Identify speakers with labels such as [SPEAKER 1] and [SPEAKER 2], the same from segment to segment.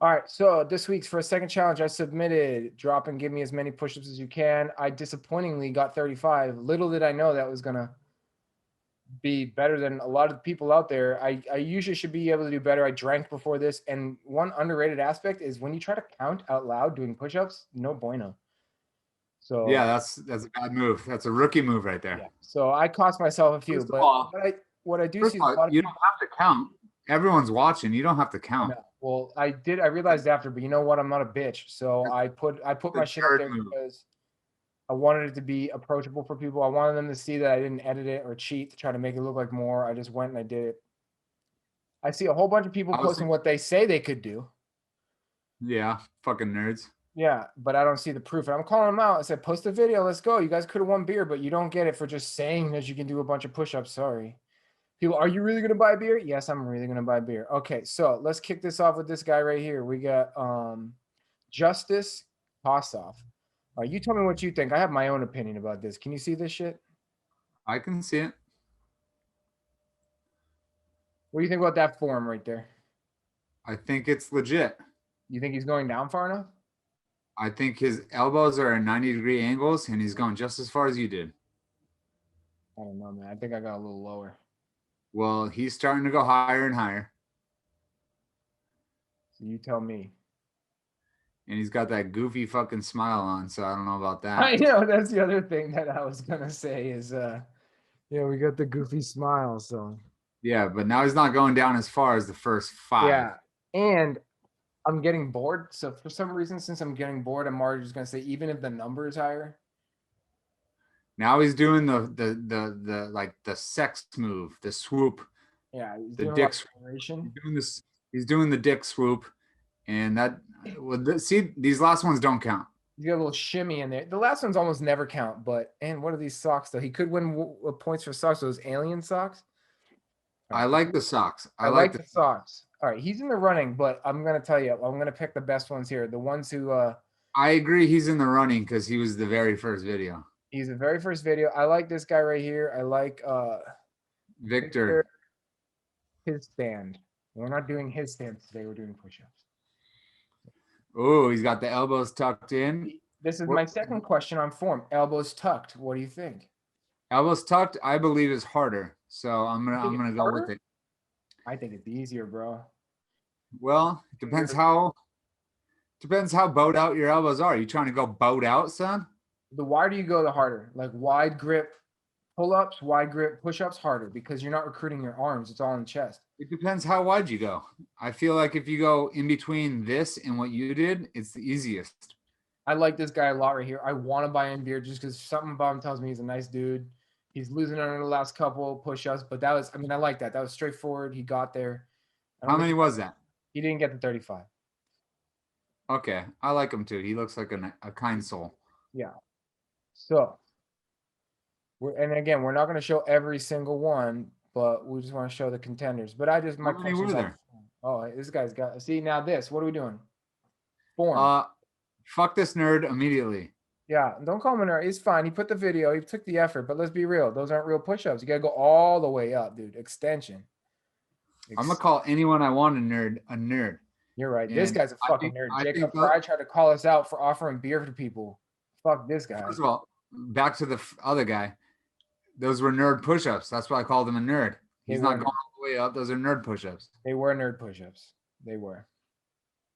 [SPEAKER 1] All right, so this week's for a second challenge, I submitted drop and give me as many push-ups as you can. I disappointingly got 35. Little did I know that was gonna be better than a lot of people out there. I usually should be able to do better. I drank before this, and one underrated aspect is when you try to count out loud doing push-ups, no bueno.
[SPEAKER 2] Yeah,
[SPEAKER 1] So
[SPEAKER 2] that's a bad move. That's a rookie move right there.
[SPEAKER 1] yeah, so I cost myself a few,
[SPEAKER 2] First of
[SPEAKER 1] but
[SPEAKER 2] all,
[SPEAKER 1] what I do
[SPEAKER 2] first
[SPEAKER 1] see
[SPEAKER 2] of
[SPEAKER 1] is a
[SPEAKER 2] all,
[SPEAKER 1] lot of
[SPEAKER 2] you don't
[SPEAKER 1] people.
[SPEAKER 2] have to count. Everyone's watching. You don't have to
[SPEAKER 1] I
[SPEAKER 2] count.
[SPEAKER 1] know. Well, I realized after, but you know what? I'm not a bitch. So
[SPEAKER 2] That's
[SPEAKER 1] I put
[SPEAKER 2] the
[SPEAKER 1] my shit up
[SPEAKER 2] nerd
[SPEAKER 1] there
[SPEAKER 2] move.
[SPEAKER 1] because I wanted it to be approachable for people. I wanted them to see that I didn't edit it or cheat to try to make it look like more. I just went and I did it. I see a whole bunch of people
[SPEAKER 2] I was
[SPEAKER 1] posting
[SPEAKER 2] thinking,
[SPEAKER 1] what they say they could do.
[SPEAKER 2] yeah, fucking nerds.
[SPEAKER 1] Yeah, but I don't see the proof. And I'm calling them out. I said, post a video. Let's go. You guys could have won beer, but you don't get it for just saying that you can do a bunch of push-ups. Sorry. People, are you really going to buy beer? Yes, I'm really going to buy beer. Okay, so let's kick this off with this guy right here. We got Justice Kossoff. You tell me what you think. I have my own opinion about this. Can you see this shit?
[SPEAKER 2] I can see it.
[SPEAKER 1] What do you think about that form right there?
[SPEAKER 2] I think it's legit.
[SPEAKER 1] You think he's going down far enough?
[SPEAKER 2] I think his elbows are at 90-degree angles, and he's going just as far as you did.
[SPEAKER 1] I don't know, man. I think I got a little lower.
[SPEAKER 2] Well, he's starting to go higher and higher,
[SPEAKER 1] So you tell me.
[SPEAKER 2] and he's got that goofy fucking smile on. So I don't know about
[SPEAKER 1] I
[SPEAKER 2] that.
[SPEAKER 1] know that's the other thing that I was gonna say is we got the goofy smile, so
[SPEAKER 2] Yeah, but now he's not going down as far as the first five.
[SPEAKER 1] yeah. And I'm getting bored. So for some reason, since I'm getting bored, I'm already just gonna say even if the number is higher.
[SPEAKER 2] Now he's doing the like the sex move, the swoop,
[SPEAKER 1] Yeah, he's
[SPEAKER 2] the
[SPEAKER 1] doing a lot
[SPEAKER 2] dick.
[SPEAKER 1] of generation.
[SPEAKER 2] He's doing this. He's doing the dick swoop, and that. Well, see, these last ones don't count.
[SPEAKER 1] You got a little shimmy in there. The last ones almost never count, but and what are these socks though? He could win points for socks. Those alien socks. All
[SPEAKER 2] I
[SPEAKER 1] right.
[SPEAKER 2] like the socks.
[SPEAKER 1] I
[SPEAKER 2] I like
[SPEAKER 1] like
[SPEAKER 2] the.
[SPEAKER 1] the socks. All right, he's in the running, but I'm gonna tell you, I'm gonna pick the best ones here. The ones who
[SPEAKER 2] I agree. He's in the running because he was the very first video.
[SPEAKER 1] he's the very first video. I like this guy right here. I like Victor,
[SPEAKER 2] Victor.
[SPEAKER 1] his stand. We're not doing his stands today. We're doing push-ups.
[SPEAKER 2] Oh, he's got the elbows tucked in.
[SPEAKER 1] This is my second question on form. Elbows tucked. What do you think?
[SPEAKER 2] Elbows tucked, I believe, is harder. So I'm
[SPEAKER 1] You think it's
[SPEAKER 2] gonna go with
[SPEAKER 1] harder?
[SPEAKER 2] it.
[SPEAKER 1] I think it's easier, bro.
[SPEAKER 2] Well, it depends how bowed out your elbows are. You trying to go bowed out, son?
[SPEAKER 1] The wider you go, the harder. Like wide grip pull-ups, wide grip push-ups, harder because you're not recruiting your arms. It's all in the chest.
[SPEAKER 2] It depends how wide you go. I feel like if you go in between this and what you did, it's the easiest.
[SPEAKER 1] I like this guy a lot right here. I want to buy him beer just because something about him tells me he's a nice dude. He's losing under the last couple push-ups, but that was, I mean, I like that. That was straightforward. He got there. I don't
[SPEAKER 2] How
[SPEAKER 1] think
[SPEAKER 2] many was that?
[SPEAKER 1] he didn't get the 35.
[SPEAKER 2] Okay, I like him too. He looks like a kind soul.
[SPEAKER 1] Yeah. So and again, we're not going to show every single one, but we just want to show the contenders. But my
[SPEAKER 2] How many were
[SPEAKER 1] questions
[SPEAKER 2] there?
[SPEAKER 1] oh, this guy's got, see now this, what are we doing? Form.
[SPEAKER 2] Fuck this nerd immediately.
[SPEAKER 1] Yeah, don't call him a nerd. It's fine. He put the video, he took the effort, but let's be real. Those aren't real push-ups. You got to go all the way up, dude. Extension.
[SPEAKER 2] I'm gonna call anyone I want a nerd a nerd.
[SPEAKER 1] You're right. This
[SPEAKER 2] And
[SPEAKER 1] guy's a fucking nerd.
[SPEAKER 2] I
[SPEAKER 1] Jacob
[SPEAKER 2] think
[SPEAKER 1] Fry tried to call us out for offering beer to people. Fuck this guy.
[SPEAKER 2] First of all, back to the other guy. Those were nerd push-ups. That's why I called him a nerd. He's not going all the way up. Those are nerd push-ups.
[SPEAKER 1] They were nerd push-ups. They were.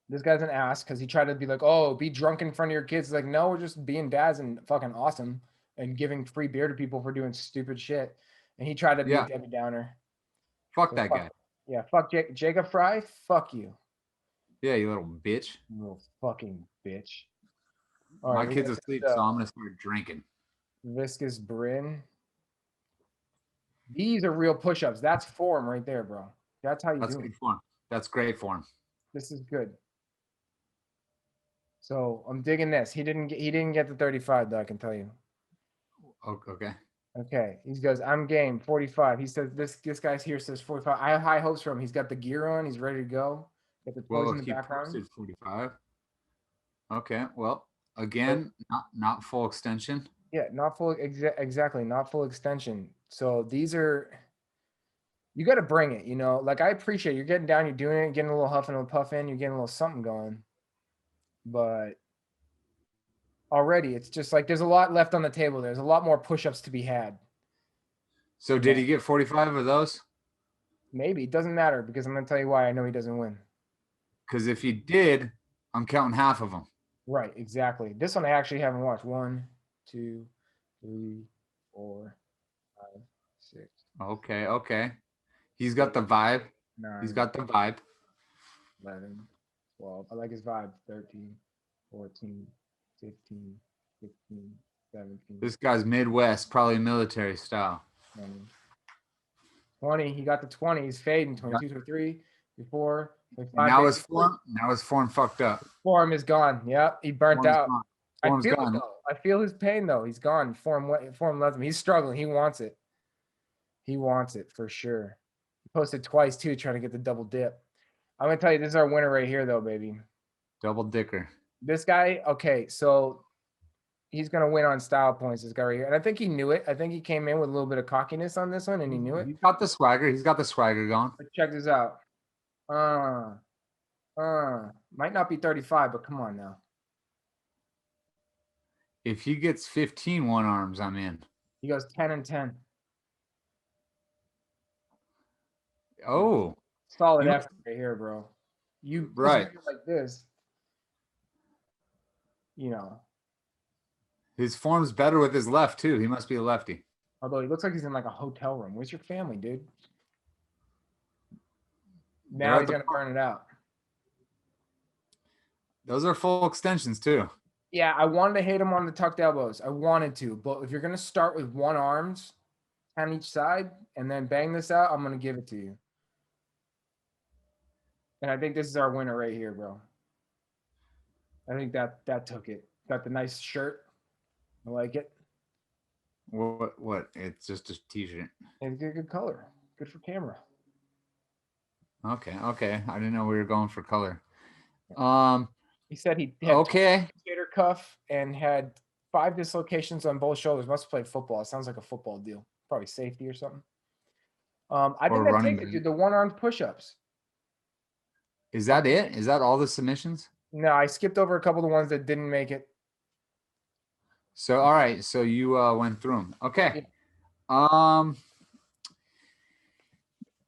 [SPEAKER 1] This guy's an ass because he tried to be like, oh, be drunk in front of your kids. It's like, no, we're just being dads and fucking awesome and giving free beer to people for doing stupid shit. And he tried to be a Debbie Downer.
[SPEAKER 2] Fuck that guy.
[SPEAKER 1] Yeah, fuck Jacob Fry. Fuck you.
[SPEAKER 2] Yeah, you little bitch.
[SPEAKER 1] You little fucking bitch.
[SPEAKER 2] All right, my kid's asleep, so I'm gonna start drinking.
[SPEAKER 1] Viscous Bryn. These are real push-ups. That's form right there, bro. That's how you do it.
[SPEAKER 2] That's good form. That's great form.
[SPEAKER 1] This is good. So I'm digging this. He didn't get the 35 though, I can tell you.
[SPEAKER 2] Okay.
[SPEAKER 1] Okay. He goes, I'm game 45. He says this guy here says 45. I have high hopes for him. He's got the gear on, he's ready to go. Got the toys in the background.
[SPEAKER 2] Posted 45. Okay, well, again, not full extension.
[SPEAKER 1] Yeah, not full exactly, not full extension. So these are You got to bring it, like I appreciate you're getting down, you're doing it, getting a little huff and a little puff in, you're getting a little something going. But already it's just like there's a lot left on the table. There's a lot more push-ups to be had.
[SPEAKER 2] So did he get 45 of those?
[SPEAKER 1] Maybe it doesn't matter because I'm going to tell you why I know he doesn't win.
[SPEAKER 2] Because if he did, I'm counting half of them.
[SPEAKER 1] Right, exactly. This one I actually haven't watched. 1, 2, 3, 4, 5, 6,
[SPEAKER 2] Okay, okay. He's got the vibe.
[SPEAKER 1] 9,
[SPEAKER 2] He's got the vibe.
[SPEAKER 1] 11, 12. I like his vibe. 13, 14, 15, 16, 17.
[SPEAKER 2] This guy's Midwest, probably military style.
[SPEAKER 1] 20. He got the 20. He's fading. 22, 23, 24, 25.
[SPEAKER 2] Now his form fucked up.
[SPEAKER 1] Form is gone. Yep, he burnt
[SPEAKER 2] Form's
[SPEAKER 1] out.
[SPEAKER 2] gone.
[SPEAKER 1] I
[SPEAKER 2] Form's
[SPEAKER 1] feel
[SPEAKER 2] gone.
[SPEAKER 1] it though. I feel his pain though. He's gone. Form left him. He's struggling. He wants it. He wants it for sure. He posted twice too, trying to get the double dip. I'm gonna tell you, this is our winner right here, though, baby.
[SPEAKER 2] Double dicker.
[SPEAKER 1] This guy, okay, so he's gonna win on style points. This guy right here, and I think he knew it. I think he came in with a little bit of cockiness on this one, and he knew it.
[SPEAKER 2] He's got the swagger. He's got the swagger going.
[SPEAKER 1] But check this out. Might not be 35, but come on now.
[SPEAKER 2] If he gets 15 one arms, I'm in.
[SPEAKER 1] He goes 10 and 10.
[SPEAKER 2] Oh,
[SPEAKER 1] Solid effort right here, bro. You
[SPEAKER 2] right
[SPEAKER 1] like this,
[SPEAKER 2] His form's better with his left too. He must be a lefty.
[SPEAKER 1] Although he looks like he's in like a hotel room. Where's your family, dude? Now he's gonna burn it out.
[SPEAKER 2] Those are full extensions too.
[SPEAKER 1] Yeah, I wanted to hit him on the tucked elbows. I wanted to, but if you're gonna start with one arms on each side and then bang this out, I'm gonna give it to you. And I think this is our winner right here, bro. I think that took it. Got the nice shirt. I like it.
[SPEAKER 2] What? It's just a t-shirt.
[SPEAKER 1] And good color. Good for camera.
[SPEAKER 2] Okay. I didn't know we were going for color.
[SPEAKER 1] He said he had
[SPEAKER 2] okay.
[SPEAKER 1] Rotator cuff and had 5 dislocations on both shoulders. Must have played football. It sounds like a football deal. Probably safety or something. I think that takes it, dude. The one-armed push-ups.
[SPEAKER 2] Is that it? Is that all the submissions?
[SPEAKER 1] No, I skipped over a couple of the ones that didn't make it.
[SPEAKER 2] So, all right. So you went through them. Okay.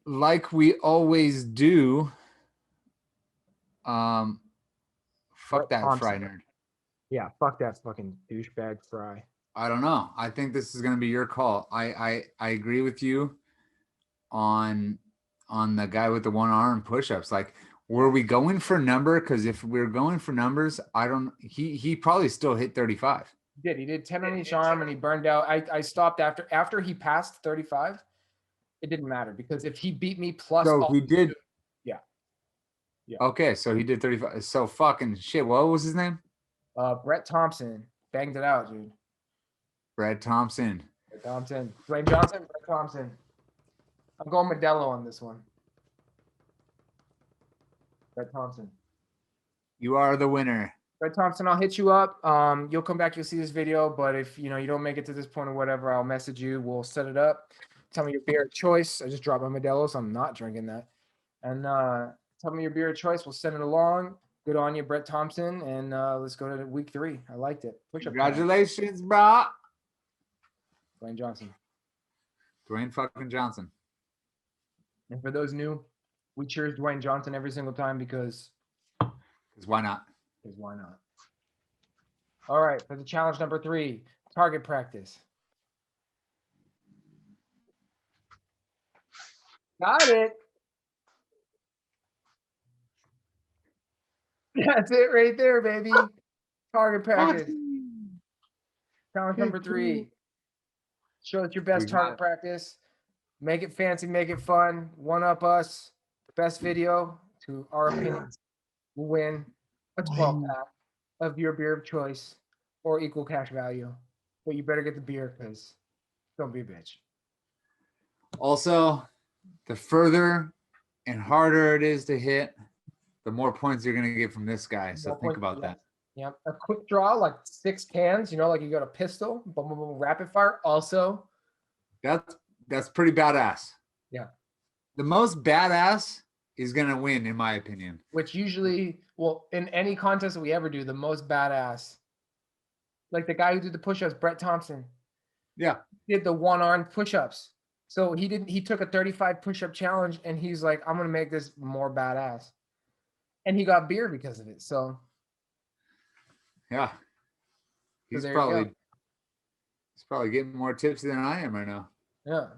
[SPEAKER 2] Like we always do. Fuck that Fry nerd.
[SPEAKER 1] Yeah, fuck that fucking douchebag Fry.
[SPEAKER 2] I don't know. I think this is gonna be your call. I agree with you on the guy with the one arm push-ups. Like, were we going for number? Because if we're going for numbers, he probably still hit 35.
[SPEAKER 1] He did 10 on each arm and he burned out. I stopped after he passed 35. It didn't matter because if he beat me plus,
[SPEAKER 2] so he did.
[SPEAKER 1] Yeah.
[SPEAKER 2] Okay, so he did 35. So fucking shit. What was his name?
[SPEAKER 1] Brett Thompson banged it out, dude.
[SPEAKER 2] Brett Thompson.
[SPEAKER 1] Dwayne Johnson. Brett Thompson. I'm going Modelo on this one. Brett Thompson.
[SPEAKER 2] You are the winner.
[SPEAKER 1] Brett Thompson, I'll hit you up. You'll come back, you'll see this video, but if you don't make it to this point or whatever, I'll message you. We'll set it up. Tell me your beer of choice. I just dropped my Modelo, so I'm not drinking that. And tell me your beer of choice. We'll send it along. Good on you, Brett Thompson. And let's go to week 3. I liked it.
[SPEAKER 2] Congratulations, bro.
[SPEAKER 1] Dwayne Johnson.
[SPEAKER 2] Dwayne fucking Johnson.
[SPEAKER 1] And for those new, we cheers Dwayne Johnson every single time because
[SPEAKER 2] why not?
[SPEAKER 1] Because why not? All right, for the challenge number 3, target practice. Got it. That's it right there, baby. Target practice. Challenge number 3. Show us your best target practice. Make it fancy, make it fun. One up us. Best video, to our opinions, will win a 12-pack of your beer of choice or equal cash value. But you better get the beer because don't be a bitch.
[SPEAKER 2] Also, the further and harder it is to hit, the more points you're going to get from this guy. So think about that.
[SPEAKER 1] Yep. A quick draw, like 6 cans, like you got a pistol, boom, boom, boom, rapid fire. Also,
[SPEAKER 2] that's pretty badass.
[SPEAKER 1] Yeah.
[SPEAKER 2] the most badass is gonna win, in my opinion.
[SPEAKER 1] Which usually, well, in any contest that we ever do, the most badass, like the guy who did the push-ups, Brett Thompson,
[SPEAKER 2] Yeah.
[SPEAKER 1] did the one-arm push-ups. So he took a 35 push-up challenge and he's like, I'm gonna make this more badass. And he got beer because of it. So
[SPEAKER 2] Yeah. He's
[SPEAKER 1] there you go.
[SPEAKER 2] probably getting more tipsy than I am right now.
[SPEAKER 1] Yeah.